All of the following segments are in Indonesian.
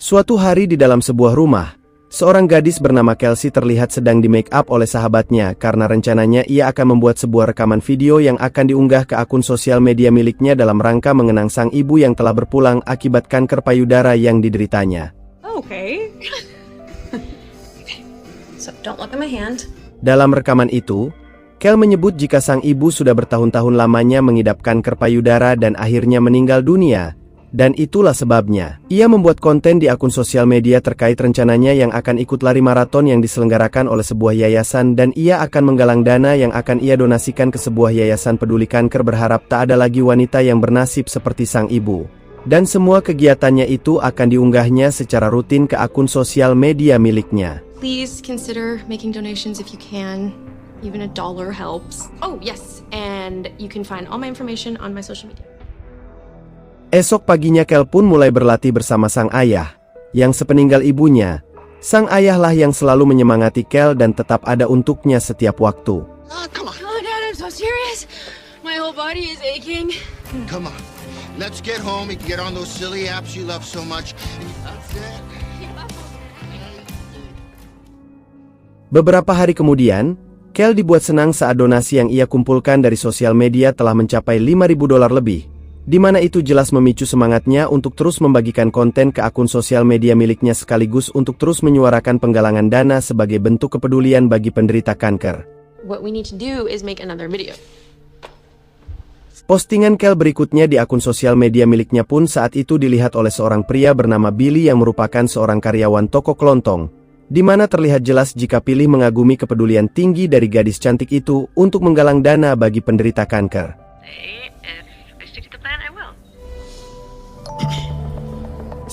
Suatu hari di dalam sebuah rumah, seorang gadis bernama Kelsey terlihat sedang di make up oleh sahabatnya karena rencananya ia akan membuat sebuah rekaman video yang akan diunggah ke akun sosial media miliknya dalam rangka mengenang sang ibu yang telah berpulang akibat kanker payudara yang dideritanya. Okay. So don't look at my hand. Dalam rekaman itu, Kel menyebut jika sang ibu sudah bertahun-tahun lamanya mengidap kanker payudara dan akhirnya meninggal dunia. Dan itulah sebabnya, ia membuat konten di akun sosial media terkait rencananya yang akan ikut lari maraton yang diselenggarakan oleh sebuah yayasan dan ia akan menggalang dana yang akan ia donasikan ke sebuah yayasan peduli kanker berharap tak ada lagi wanita yang bernasib seperti sang ibu. Dan semua kegiatannya itu akan diunggahnya secara rutin ke akun sosial media miliknya. Please consider making donations if you can. Even $1 helps. Oh yes, and you can find all my information on my social media. Esok paginya Kel pun mulai berlatih bersama sang ayah, yang sepeninggal ibunya. Sang ayahlah yang selalu menyemangati Kel dan tetap ada untuknya setiap waktu. Come on, Dad, I'm so serious. My whole body is aching. Come on, let's get home. You can get on those silly apps you love so much. That's it. Beberapa hari kemudian, Kel dibuat senang saat donasi yang ia kumpulkan dari sosial media telah mencapai $5.000 lebih. Di mana itu jelas memicu semangatnya untuk terus membagikan konten ke akun sosial media miliknya sekaligus untuk terus menyuarakan penggalangan dana sebagai bentuk kepedulian bagi penderita kanker. What we need to do is make another video. Postingan Kel berikutnya di akun sosial media miliknya pun saat itu dilihat oleh seorang pria bernama Billy yang merupakan seorang karyawan toko kelontong, di mana terlihat jelas jika Billy mengagumi kepedulian tinggi dari gadis cantik itu untuk menggalang dana bagi penderita kanker.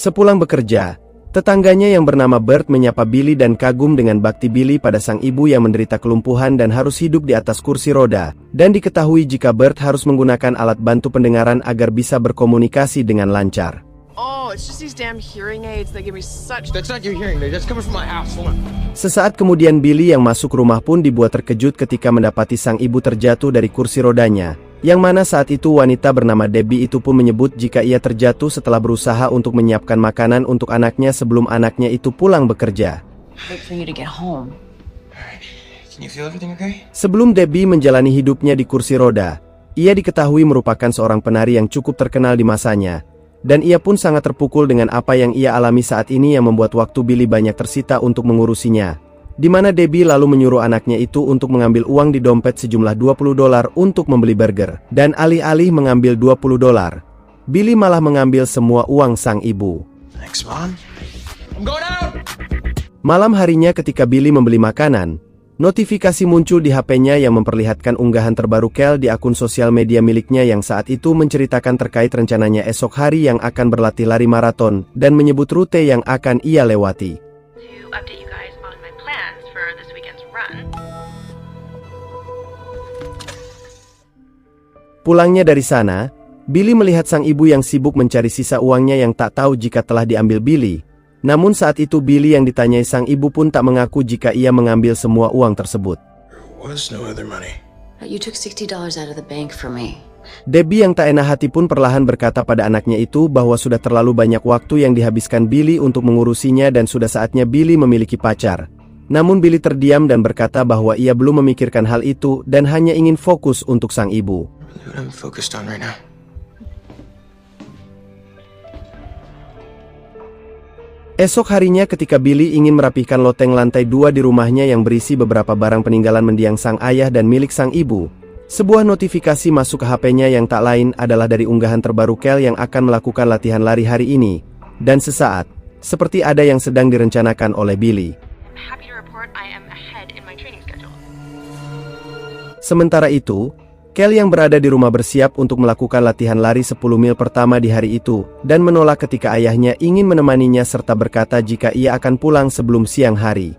Sepulang bekerja, tetangganya yang bernama Bert menyapa Billy dan kagum dengan bakti Billy pada sang ibu yang menderita kelumpuhan dan harus hidup di atas kursi roda, dan diketahui jika Bert harus menggunakan alat bantu pendengaran agar bisa berkomunikasi dengan lancar. Oh, it's just these damn hearing aids. They give me such... That's not your hearing aid. That's coming from my house. Hold on. Sesaat kemudian Billy yang masuk rumah pun dibuat terkejut ketika mendapati sang ibu terjatuh dari kursi rodanya. Yang mana saat itu wanita bernama Debbie itu pun menyebut jika ia terjatuh setelah berusaha untuk menyiapkan makanan untuk anaknya sebelum anaknya itu pulang bekerja. Wait for you to get home. Alright. Can you feel everything okay? Sebelum Debbie menjalani hidupnya di kursi roda, ia diketahui merupakan seorang penari yang cukup terkenal di masanya. Dan ia pun sangat terpukul dengan apa yang ia alami saat ini yang membuat waktu Billy banyak tersita untuk mengurusinya. Di mana Debbie lalu menyuruh anaknya itu untuk mengambil uang di dompet sejumlah $20 untuk membeli burger. Dan alih-alih mengambil $20, Billy malah mengambil semua uang sang ibu. Thanks, Mom. I'm going out! Malam harinya ketika Billy membeli makanan, notifikasi muncul di HP-nya yang memperlihatkan unggahan terbaru Kel di akun sosial media miliknya yang saat itu menceritakan terkait rencananya esok hari yang akan berlatih lari maraton dan menyebut rute yang akan ia lewati. Pulangnya dari sana, Billy melihat sang ibu yang sibuk mencari sisa uangnya yang tak tahu jika telah diambil Billy. Namun saat itu Billy yang ditanyai sang ibu pun tak mengaku jika ia mengambil semua uang tersebut. You took $60 out of the bank for me. Debbie yang tak enak hati pun perlahan berkata pada anaknya itu bahwa sudah terlalu banyak waktu yang dihabiskan Billy untuk mengurusinya dan sudah saatnya Billy memiliki pacar. Namun Billy terdiam dan berkata bahwa ia belum memikirkan hal itu dan hanya ingin fokus untuk sang ibu. Esok harinya ketika Billy ingin merapihkan loteng lantai 2 di rumahnya yang berisi beberapa barang peninggalan mendiang sang ayah dan milik sang ibu, sebuah notifikasi masuk ke HP-nya yang tak lain adalah dari unggahan terbaru Kel yang akan melakukan latihan lari hari ini. Dan sesaat, seperti ada yang sedang direncanakan oleh Billy. Sementara itu, Kel yang berada di rumah bersiap untuk melakukan latihan lari 10 mil pertama di hari itu, dan menolak ketika ayahnya ingin menemaninya serta berkata jika ia akan pulang sebelum siang hari.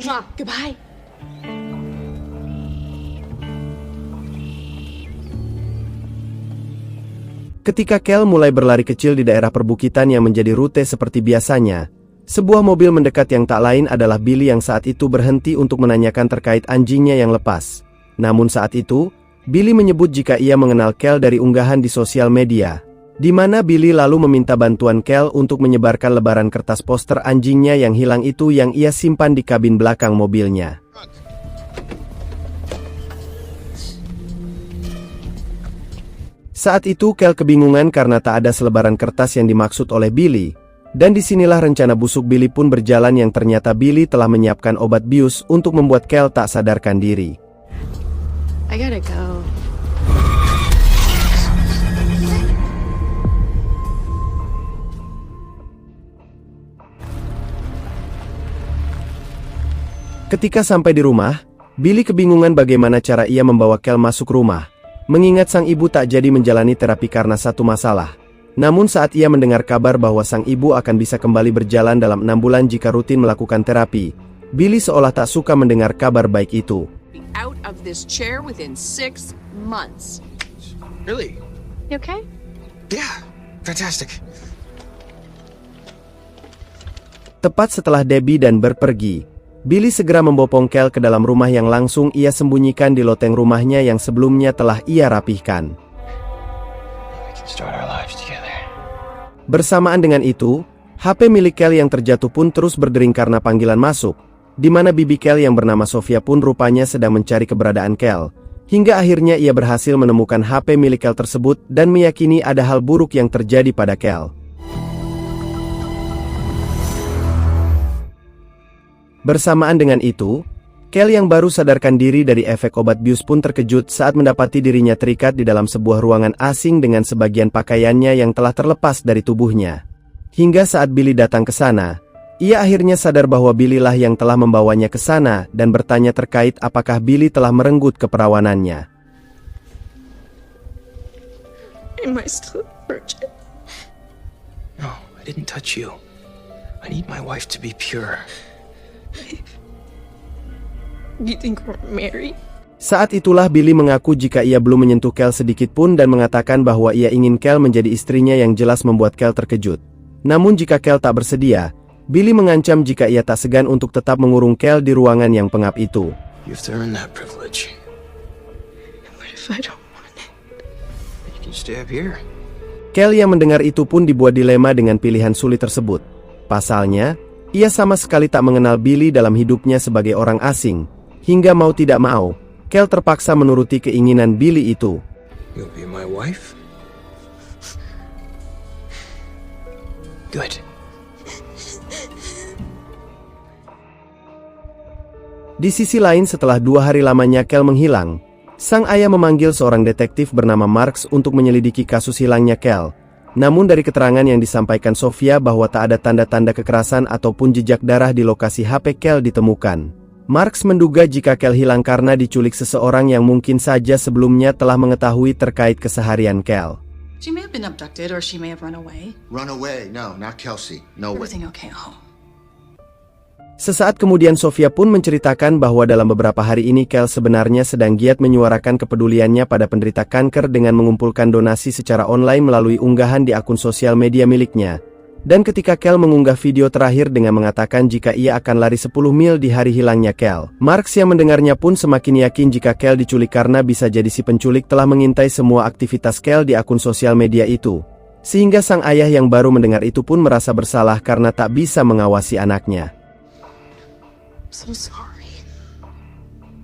Goodbye. Ketika Kel mulai berlari kecil di daerah perbukitan yang menjadi rute seperti biasanya, sebuah mobil mendekat yang tak lain adalah Billy yang saat itu berhenti untuk menanyakan terkait anjingnya yang lepas. Namun saat itu, Billy menyebut jika ia mengenal Kel dari unggahan di sosial media. di mana Billy lalu meminta bantuan Kel untuk menyebarkan lebaran kertas poster anjingnya yang hilang itu yang ia simpan di kabin belakang mobilnya. Saat itu Kel kebingungan karena tak ada selebaran kertas yang dimaksud oleh Billy, dan disinilah rencana busuk Billy pun berjalan yang ternyata Billy telah menyiapkan obat bius untuk membuat Kel tak sadarkan diri. I gotta go. Ketika sampai di rumah, Billy kebingungan bagaimana cara ia membawa Kel masuk rumah, mengingat sang ibu tak jadi menjalani terapi karena satu masalah. Namun saat ia mendengar kabar bahwa sang ibu akan bisa kembali berjalan dalam 6 bulan jika rutin melakukan terapi, Billy seolah tak suka mendengar kabar baik itu. Out of this chair within 6 months. Really? You okay? Yeah, fantastic. Tepat setelah Debbie dan berpergi, Billy segera membopong Kel ke dalam rumah yang langsung ia sembunyikan di loteng rumahnya yang sebelumnya telah ia rapihkan. We can start our lives together. Bersamaan dengan itu, HP milik Kel yang terjatuh pun terus berdering karena panggilan masuk, di mana bibi Kel yang bernama Sofia pun rupanya sedang mencari keberadaan Kel, hingga akhirnya ia berhasil menemukan HP milik Kel tersebut dan meyakini ada hal buruk yang terjadi pada Kel. Bersamaan dengan itu, Kel yang baru sadarkan diri dari efek obat bius pun terkejut saat mendapati dirinya terikat di dalam sebuah ruangan asing dengan sebagian pakaiannya yang telah terlepas dari tubuhnya. Hingga saat Billy datang ke sana, ia akhirnya sadar bahwa Billy lah yang telah membawanya ke sana dan bertanya terkait apakah Billy telah merenggut keperawanannya. Am I still a virgin? No, I didn't touch you. I need my wife to be pure. You think we're married? Saat itulah Billy mengaku jika ia belum menyentuh Kel sedikit pun dan mengatakan bahwa ia ingin Kel menjadi istrinya yang jelas membuat Kel terkejut. Namun jika Kel tak bersedia, Billy mengancam jika ia tak segan untuk tetap mengurung Kel di ruangan yang pengap itu. You have to earn that privilege. What if I don't want it? You can stay up here. Kel yang mendengar itu pun dibuat dilema dengan pilihan sulit tersebut. Pasalnya, ia sama sekali tak mengenal Billy dalam hidupnya sebagai orang asing. Hingga mau tidak mau, Kel terpaksa menuruti keinginan Billy itu. You'll be my wife? Good. Di sisi lain setelah 2 hari lamanya Kel menghilang, sang ayah memanggil seorang detektif bernama Marks untuk menyelidiki kasus hilangnya Kel. Namun dari keterangan yang disampaikan Sofia bahwa tak ada tanda-tanda kekerasan ataupun jejak darah di lokasi HP Kel ditemukan. Marks menduga jika Kel hilang karena diculik seseorang yang mungkin saja sebelumnya telah mengetahui terkait keseharian Kel. She may have been abducted or she may have run away. Run away. No, not Kelsey. No way. Everything okay at home? Sesaat kemudian Sofia pun menceritakan bahwa dalam beberapa hari ini Kel sebenarnya sedang giat menyuarakan kepeduliannya pada penderita kanker dengan mengumpulkan donasi secara online melalui unggahan di akun sosial media miliknya. Dan ketika Kel mengunggah video terakhir dengan mengatakan jika ia akan lari 10 mil di hari hilangnya Kel, Marks yang mendengarnya pun semakin yakin jika Kel diculik karena bisa jadi si penculik telah mengintai semua aktivitas Kel di akun sosial media itu. Sehingga sang ayah yang baru mendengar itu pun merasa bersalah karena tak bisa mengawasi anaknya. So sorry.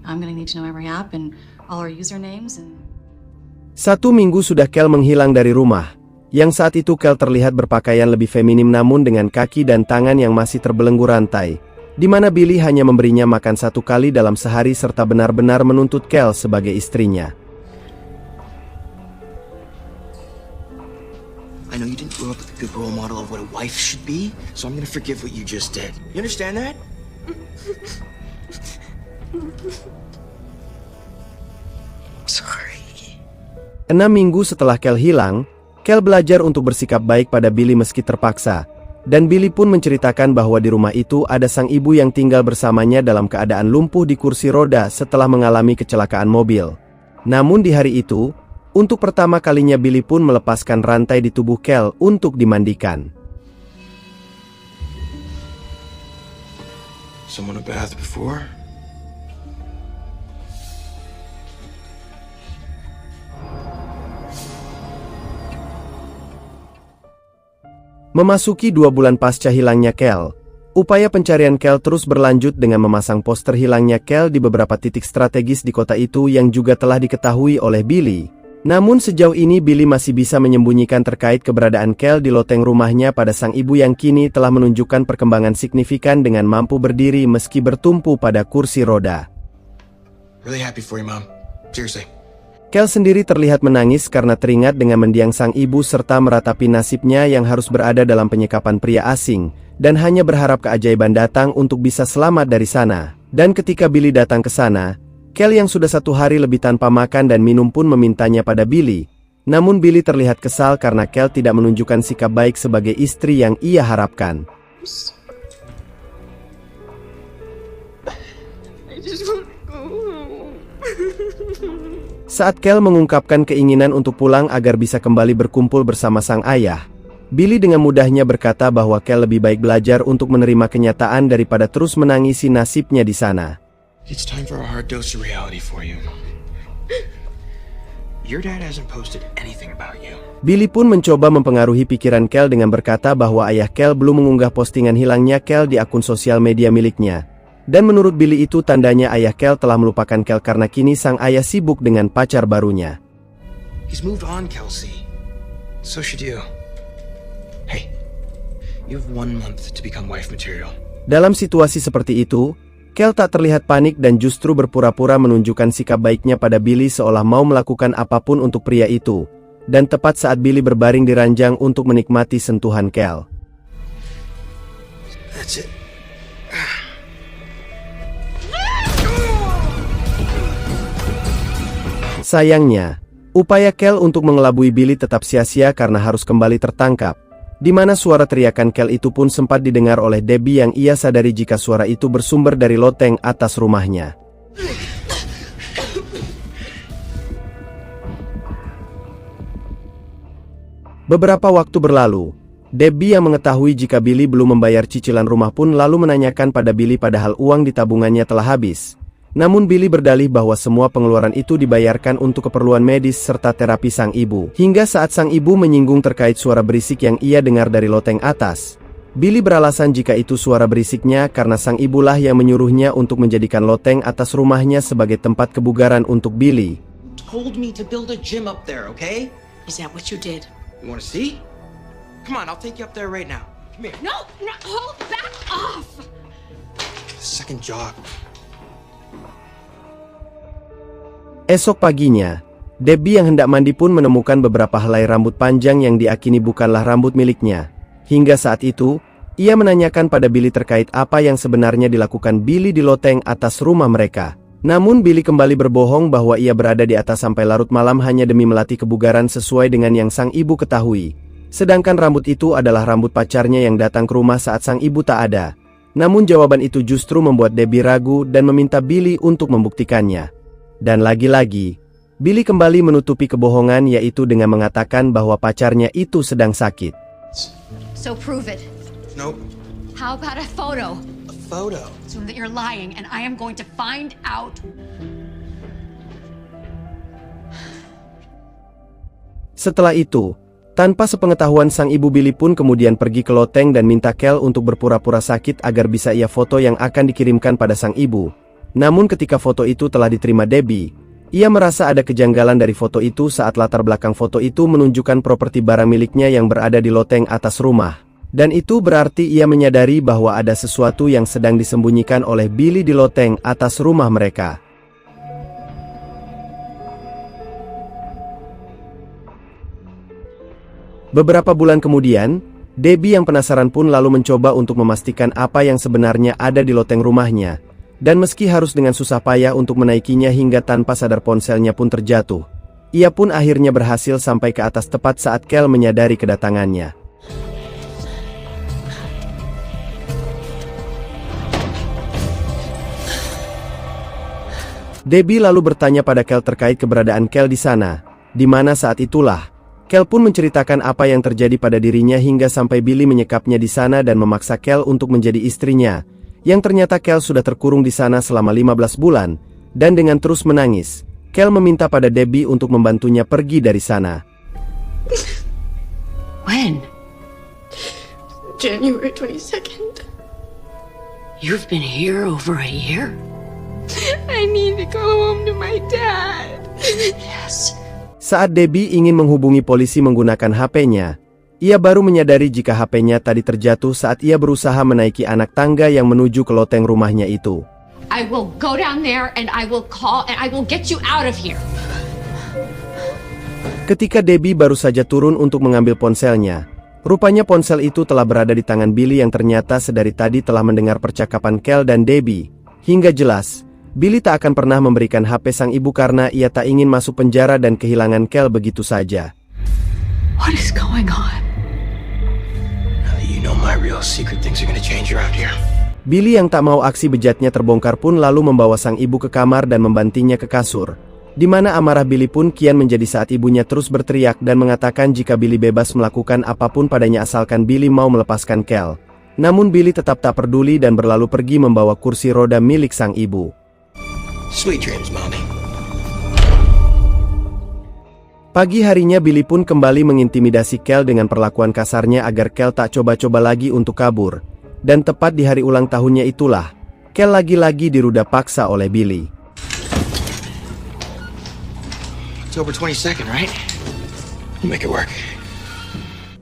I'm gonna need to know every app and all our usernames and... 1 minggu sudah Kel menghilang dari rumah. Yang saat itu Kel terlihat berpakaian lebih feminim namun dengan kaki dan tangan yang masih terbelenggu rantai. Di mana Billy hanya memberinya makan 1 kali dalam sehari serta benar-benar menuntut Kel sebagai istrinya. I know you didn't grow up with a good role model of what a wife should be, so I'm gonna forgive what you just did. You understand that? Sorry. 6 minggu setelah Kel hilang, Kel belajar untuk bersikap baik pada Billy meski terpaksa. Dan Billy pun menceritakan bahwa di rumah itu ada sang ibu yang tinggal bersamanya dalam keadaan lumpuh di kursi roda setelah mengalami kecelakaan mobil. Namun di hari itu, untuk pertama kalinya Billy pun melepaskan rantai di tubuh Kel untuk dimandikan. Someone a bath before? Memasuki 2 bulan pasca hilangnya Kel, upaya pencarian Kel terus berlanjut dengan memasang poster hilangnya Kel di beberapa titik strategis di kota itu yang juga telah diketahui oleh Billy. Namun sejauh ini Billy masih bisa menyembunyikan terkait keberadaan Kel di loteng rumahnya pada sang ibu yang kini telah menunjukkan perkembangan signifikan dengan mampu berdiri meski bertumpu pada kursi roda. Really happy for you, Mom. Seriously. Kel sendiri terlihat menangis karena teringat dengan mendiang sang ibu serta meratapi nasibnya yang harus berada dalam penyekapan pria asing, dan hanya berharap keajaiban datang untuk bisa selamat dari sana. Dan ketika Billy datang ke sana, Kel yang sudah 1 hari lebih tanpa makan dan minum pun memintanya pada Billy. Namun Billy terlihat kesal karena Kel tidak menunjukkan sikap baik sebagai istri yang ia harapkan. Saat Kel mengungkapkan keinginan untuk pulang agar bisa kembali berkumpul bersama sang ayah, Billy dengan mudahnya berkata bahwa Kel lebih baik belajar untuk menerima kenyataan daripada terus menangisi nasibnya di sana. It's time for a hard dose of reality for you. Your dad hasn't posted anything about you. Billy pun mencoba mempengaruhi pikiran Kel dengan berkata bahwa ayah Kel belum mengunggah postingan hilangnya Kel di akun sosial media miliknya. Dan menurut Billy itu tandanya ayah Kel telah melupakan Kel karena kini sang ayah sibuk dengan pacar barunya. He's moved on, Kelsey. So should you. Hey, you have 1 month to become wife material. Dalam situasi seperti itu, Kel tak terlihat panik dan justru berpura-pura menunjukkan sikap baiknya pada Billy seolah mau melakukan apapun untuk pria itu. Dan tepat saat Billy berbaring di ranjang untuk menikmati sentuhan Kel. That's it. Sayangnya, upaya Kel untuk mengelabui Billy tetap sia-sia karena harus kembali tertangkap, di mana suara teriakan Kel itu pun sempat didengar oleh Debbie yang ia sadari jika suara itu bersumber dari loteng atas rumahnya. Beberapa waktu berlalu, Debbie yang mengetahui jika Billy belum membayar cicilan rumah pun lalu menanyakan pada Billy padahal uang di tabungannya telah habis. Namun Billy berdalih bahwa semua pengeluaran itu dibayarkan untuk keperluan medis serta terapi sang ibu. Hingga saat sang ibu menyinggung terkait suara berisik yang ia dengar dari loteng atas, Billy beralasan jika itu suara berisiknya karena sang ibulah yang menyuruhnya untuk menjadikan loteng atas rumahnya sebagai tempat kebugaran untuk Billy. Told me to build a gym up there, okay? Is that what you did? You wanna see? Come on, I'll take you up there right now. Come here. No, hold back off! Second job. Esok paginya, Debbie yang hendak mandi pun menemukan beberapa helai rambut panjang yang diakini bukanlah rambut miliknya. Hingga saat itu, ia menanyakan pada Billy terkait apa yang sebenarnya dilakukan Billy di loteng atas rumah mereka. Namun Billy kembali berbohong bahwa ia berada di atas sampai larut malam hanya demi melatih kebugaran sesuai dengan yang sang ibu ketahui. Sedangkan rambut itu adalah rambut pacarnya yang datang ke rumah saat sang ibu tak ada. Namun jawaban itu justru membuat Debbie ragu dan meminta Billy untuk membuktikannya. Dan lagi-lagi, Billy kembali menutupi kebohongan yaitu dengan mengatakan bahwa pacarnya itu sedang sakit. So prove it. Nope. How about a photo? A photo? So that you're lying and I am going to find out. Setelah itu, tanpa sepengetahuan sang ibu Billy pun kemudian pergi ke loteng dan minta Kel untuk berpura-pura sakit agar bisa ia foto yang akan dikirimkan pada sang ibu. Namun ketika foto itu telah diterima Debbie, ia merasa ada kejanggalan dari foto itu saat latar belakang foto itu menunjukkan properti barang miliknya yang berada di loteng atas rumah. Dan itu berarti ia menyadari bahwa ada sesuatu yang sedang disembunyikan oleh Billy di loteng atas rumah mereka. Beberapa bulan kemudian, Debbie yang penasaran pun lalu mencoba untuk memastikan apa yang sebenarnya ada di loteng rumahnya. Dan meski harus dengan susah payah untuk menaikinya hingga tanpa sadar ponselnya pun terjatuh, ia pun akhirnya berhasil sampai ke atas tepat saat Kel menyadari kedatangannya. Debbie lalu bertanya pada Kel terkait keberadaan Kel di sana, di mana saat itulah, Kel pun menceritakan apa yang terjadi pada dirinya hingga sampai Billy menyekapnya di sana dan memaksa Kel untuk menjadi istrinya. Yang ternyata Kel sudah terkurung di sana selama 15 bulan, dan dengan terus menangis, Kel meminta pada Debbie untuk membantunya pergi dari sana. When? January 22nd. You've been here over a year? I need to go home to my dad. Yes. Saat Debbie ingin menghubungi polisi menggunakan HP-nya, ia baru menyadari jika HP-nya tadi terjatuh saat ia berusaha menaiki anak tangga yang menuju ke loteng rumahnya itu. I will go down there and I will call and I will get you out of here. Ketika Debbie baru saja turun untuk mengambil ponselnya, rupanya ponsel itu telah berada di tangan Billy yang ternyata sedari tadi telah mendengar percakapan Kel dan Debbie. Hingga jelas, Billy tak akan pernah memberikan HP sang ibu karena ia tak ingin masuk penjara dan kehilangan Kel begitu saja. What is going on? Now that you know my real secret, things are gonna change around here. Billy yang tak mau aksi bejatnya terbongkar pun lalu membawa sang ibu ke kamar dan membantingnya ke kasur. Di mana amarah Billy pun kian menjadi saat ibunya terus berteriak dan mengatakan jika Billy bebas melakukan apapun padanya asalkan Billy mau melepaskan Kel. Namun Billy tetap tak peduli dan berlalu pergi membawa kursi roda milik sang ibu. Sweet dreams, Mommy. Pagi harinya Billy pun kembali mengintimidasi Kel dengan perlakuan kasarnya agar Kel tak coba-coba lagi untuk kabur. Dan tepat di hari ulang tahunnya itulah, Kel lagi-lagi diruda paksa oleh Billy. October 22nd, right? We'll make it work.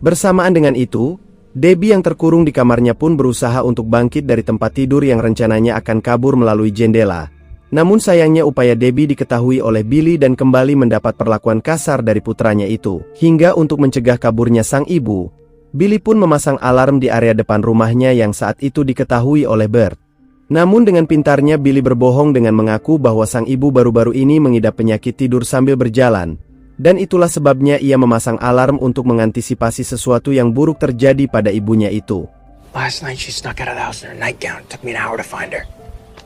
Bersamaan dengan itu, Debbie yang terkurung di kamarnya pun berusaha untuk bangkit dari tempat tidur yang rencananya akan kabur melalui jendela. Namun sayangnya upaya Debbie diketahui oleh Billy dan kembali mendapat perlakuan kasar dari putranya itu. Hingga untuk mencegah kaburnya sang ibu, Billy pun memasang alarm di area depan rumahnya yang saat itu diketahui oleh Bert. Namun dengan pintarnya Billy berbohong dengan mengaku bahwa sang ibu baru-baru ini mengidap penyakit tidur sambil berjalan. Dan itulah sebabnya ia memasang alarm untuk mengantisipasi sesuatu yang buruk terjadi pada ibunya itu. Last night she snuck out of the house in her nightgown. It took me an hour to find her.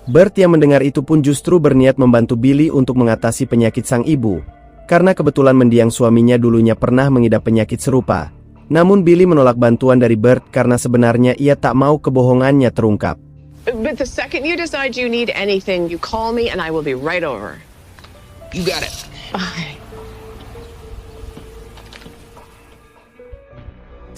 Bert yang mendengar itu pun justru berniat membantu Billy untuk mengatasi penyakit sang ibu. Karena kebetulan mendiang suaminya dulunya pernah mengidap penyakit serupa. Namun Billy menolak bantuan dari Bert karena sebenarnya ia tak mau kebohongannya terungkap. But the second you decide you need anything, you call me and I will be right over. You got it. Okay.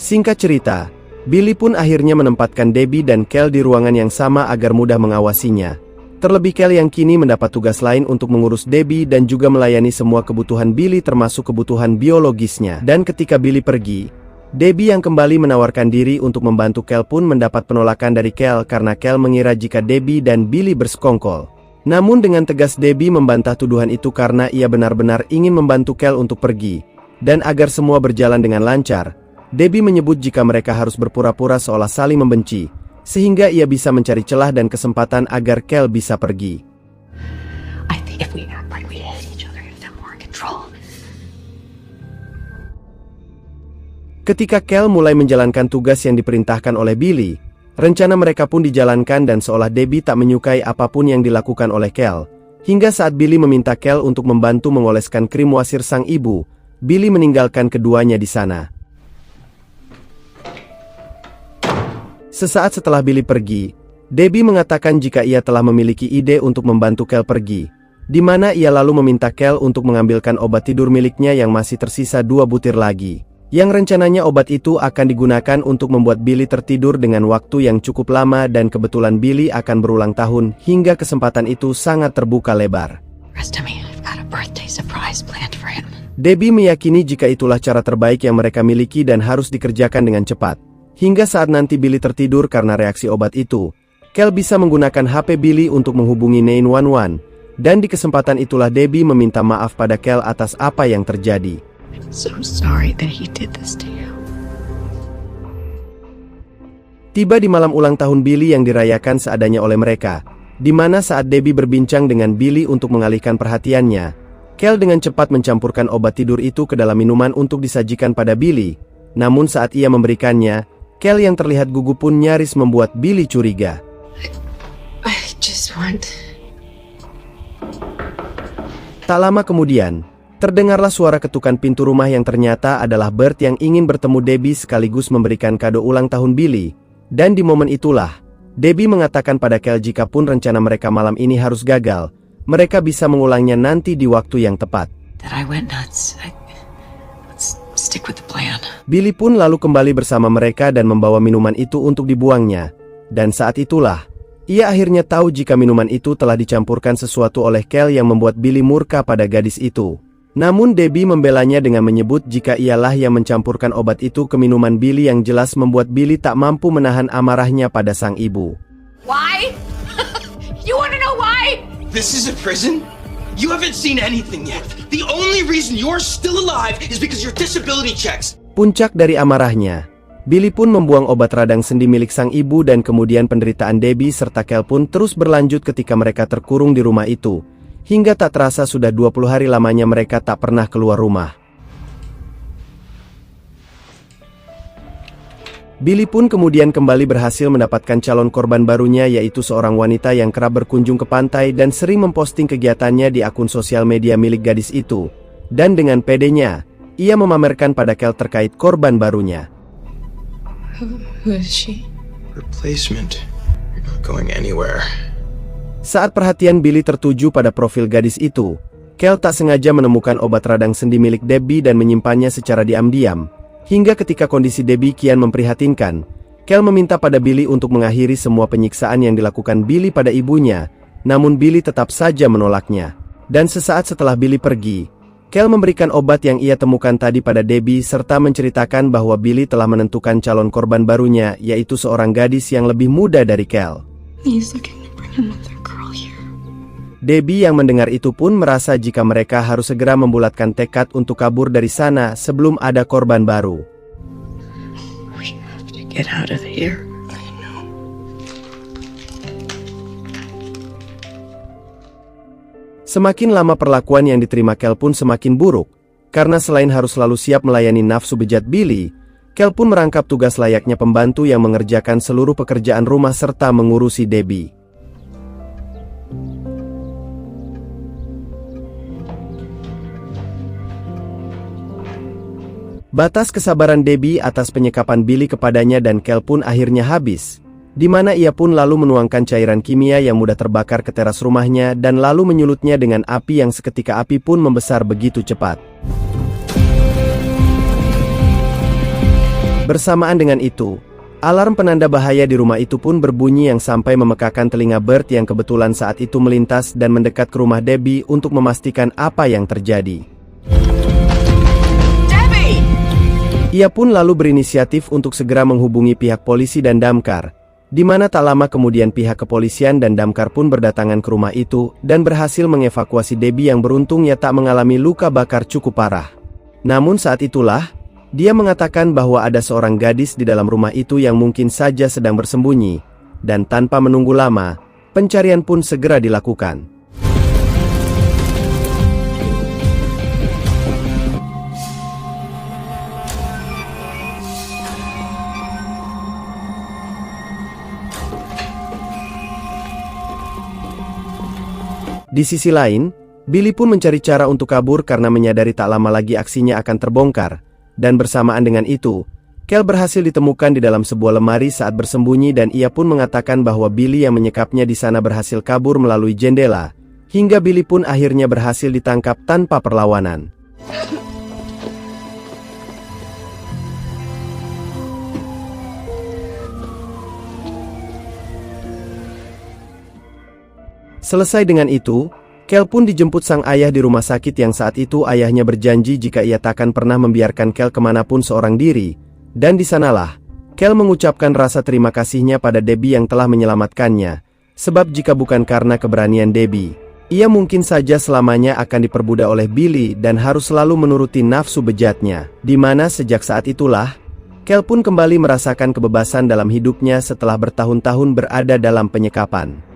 Singkat cerita, Billy pun akhirnya menempatkan Debbie dan Kel di ruangan yang sama agar mudah mengawasinya. Terlebih Kel yang kini mendapat tugas lain untuk mengurus Debbie dan juga melayani semua kebutuhan Billy termasuk kebutuhan biologisnya. Dan ketika Billy pergi, Debbie yang kembali menawarkan diri untuk membantu Kel pun mendapat penolakan dari Kel karena Kel mengira jika Debbie dan Billy bersekongkol. Namun dengan tegas Debbie membantah tuduhan itu karena ia benar-benar ingin membantu Kel untuk pergi. Dan agar semua berjalan dengan lancar, Debbie menyebut jika mereka harus berpura-pura seolah saling membenci, sehingga ia bisa mencari celah dan kesempatan agar Kel bisa pergi. I think if we act like we hate each other, if they're more in control. Ketika Kel mulai menjalankan tugas yang diperintahkan oleh Billy, rencana mereka pun dijalankan dan seolah Debbie tak menyukai apapun yang dilakukan oleh Kel. Hingga saat Billy meminta Kel untuk membantu mengoleskan krim wasir sang ibu, Billy meninggalkan keduanya di sana. Sesaat setelah Billy pergi, Debbie mengatakan jika ia telah memiliki ide untuk membantu Kel pergi, di mana ia lalu meminta Kel untuk mengambilkan obat tidur miliknya yang masih tersisa 2 butir lagi. Yang rencananya obat itu akan digunakan untuk membuat Billy tertidur dengan waktu yang cukup lama dan kebetulan Billy akan berulang tahun hingga kesempatan itu sangat terbuka lebar. Rest of me, I've got a birthday surprise planned for him. Debbie meyakini jika itulah cara terbaik yang mereka miliki dan harus dikerjakan dengan cepat. Hingga saat nanti Billy tertidur karena reaksi obat itu, Kel bisa menggunakan HP Billy untuk menghubungi 911. Dan di kesempatan itulah Debbie meminta maaf pada Kel atas apa yang terjadi. So sorry that he did this to you. Tiba di malam ulang tahun Billy yang dirayakan seadanya oleh mereka, di mana saat Debbie berbincang dengan Billy untuk mengalihkan perhatiannya, Kel dengan cepat mencampurkan obat tidur itu ke dalam minuman untuk disajikan pada Billy. Namun saat ia memberikannya, Kel yang terlihat gugup pun nyaris membuat Billy curiga. I just want... Tak lama kemudian, terdengarlah suara ketukan pintu rumah yang ternyata adalah Bert yang ingin bertemu Debbie sekaligus memberikan kado ulang tahun Billy. Dan di momen itulah, Debbie mengatakan pada Kel jika pun rencana mereka malam ini harus gagal, mereka bisa mengulangnya nanti di waktu yang tepat. That I went nuts. Stick with the plan. Billy pun lalu kembali bersama mereka dan membawa minuman itu untuk dibuangnya. Dan saat itulah, ia akhirnya tahu jika minuman itu telah dicampurkan sesuatu oleh Kel yang membuat Billy murka pada gadis itu. Namun Debbie membelanya dengan menyebut jika ialah yang mencampurkan obat itu ke minuman Billy yang jelas membuat Billy tak mampu menahan amarahnya pada sang ibu. Why? You wanna know why? This is a prison? You haven't seen anything yet. The only reason you're still alive is because your disability checks. Puncak dari amarahnya, Billy pun membuang obat radang sendi milik sang ibu dan kemudian penderitaan Debbie serta Kel pun terus berlanjut ketika mereka terkurung di rumah itu. Hingga tak terasa sudah 20 hari lamanya mereka tak pernah keluar rumah. Billy pun kemudian kembali berhasil mendapatkan calon korban barunya, yaitu seorang wanita yang kerap berkunjung ke pantai dan sering memposting kegiatannya di akun sosial media milik gadis itu. Dan dengan pedenya, ia memamerkan pada Kel terkait korban barunya. Who is she? Replacement. You're not going anywhere. Saat perhatian Billy tertuju pada profil gadis itu, Kel tak sengaja menemukan obat radang sendi milik Debbie dan menyimpannya secara diam-diam. Hingga ketika kondisi Debbie kian memprihatinkan, Kel meminta pada Billy untuk mengakhiri semua penyiksaan yang dilakukan Billy pada ibunya, namun Billy tetap saja menolaknya. Dan sesaat setelah Billy pergi, Kel memberikan obat yang ia temukan tadi pada Debbie serta menceritakan bahwa Billy telah menentukan calon korban barunya, yaitu seorang gadis yang lebih muda dari Kel. He's looking to bring another girl here. Debbie yang mendengar itu pun merasa jika mereka harus segera membulatkan tekad untuk kabur dari sana sebelum ada korban baru. We have to get out of here. Semakin lama perlakuan yang diterima Kel pun semakin buruk, karena selain harus selalu siap melayani nafsu bejat Billy, Kel pun merangkap tugas layaknya pembantu yang mengerjakan seluruh pekerjaan rumah serta mengurusi Debbie. Batas kesabaran Debbie atas penyekapan Billy kepadanya dan Kel pun akhirnya habis, di mana ia pun lalu menuangkan cairan kimia yang mudah terbakar ke teras rumahnya dan lalu menyulutnya dengan api yang seketika api pun membesar begitu cepat. Bersamaan dengan itu, alarm penanda bahaya di rumah itu pun berbunyi yang sampai memekakan telinga Bert yang kebetulan saat itu melintas dan mendekat ke rumah Debbie untuk memastikan apa yang terjadi. Ia pun lalu berinisiatif untuk segera menghubungi pihak polisi dan damkar, di mana tak lama kemudian pihak kepolisian dan damkar pun berdatangan ke rumah itu dan berhasil mengevakuasi Debbie yang beruntung ia tak mengalami luka bakar cukup parah. Namun saat itulah, dia mengatakan bahwa ada seorang gadis di dalam rumah itu yang mungkin saja sedang bersembunyi, dan tanpa menunggu lama, pencarian pun segera dilakukan. Di sisi lain, Billy pun mencari cara untuk kabur karena menyadari tak lama lagi aksinya akan terbongkar. Dan bersamaan dengan itu, Kel berhasil ditemukan di dalam sebuah lemari saat bersembunyi dan ia pun mengatakan bahwa Billy yang menyekapnya di sana berhasil kabur melalui jendela. Hingga Billy pun akhirnya berhasil ditangkap tanpa perlawanan. Selesai dengan itu, Kel pun dijemput sang ayah di rumah sakit yang saat itu ayahnya berjanji jika ia takkan pernah membiarkan Kel kemanapun seorang diri. Dan di sanalah, Kel mengucapkan rasa terima kasihnya pada Debbie yang telah menyelamatkannya. Sebab jika bukan karena keberanian Debbie, ia mungkin saja selamanya akan diperbudak oleh Billy dan harus selalu menuruti nafsu bejatnya. Di mana sejak saat itulah, Kel pun kembali merasakan kebebasan dalam hidupnya setelah bertahun-tahun berada dalam penyekapan.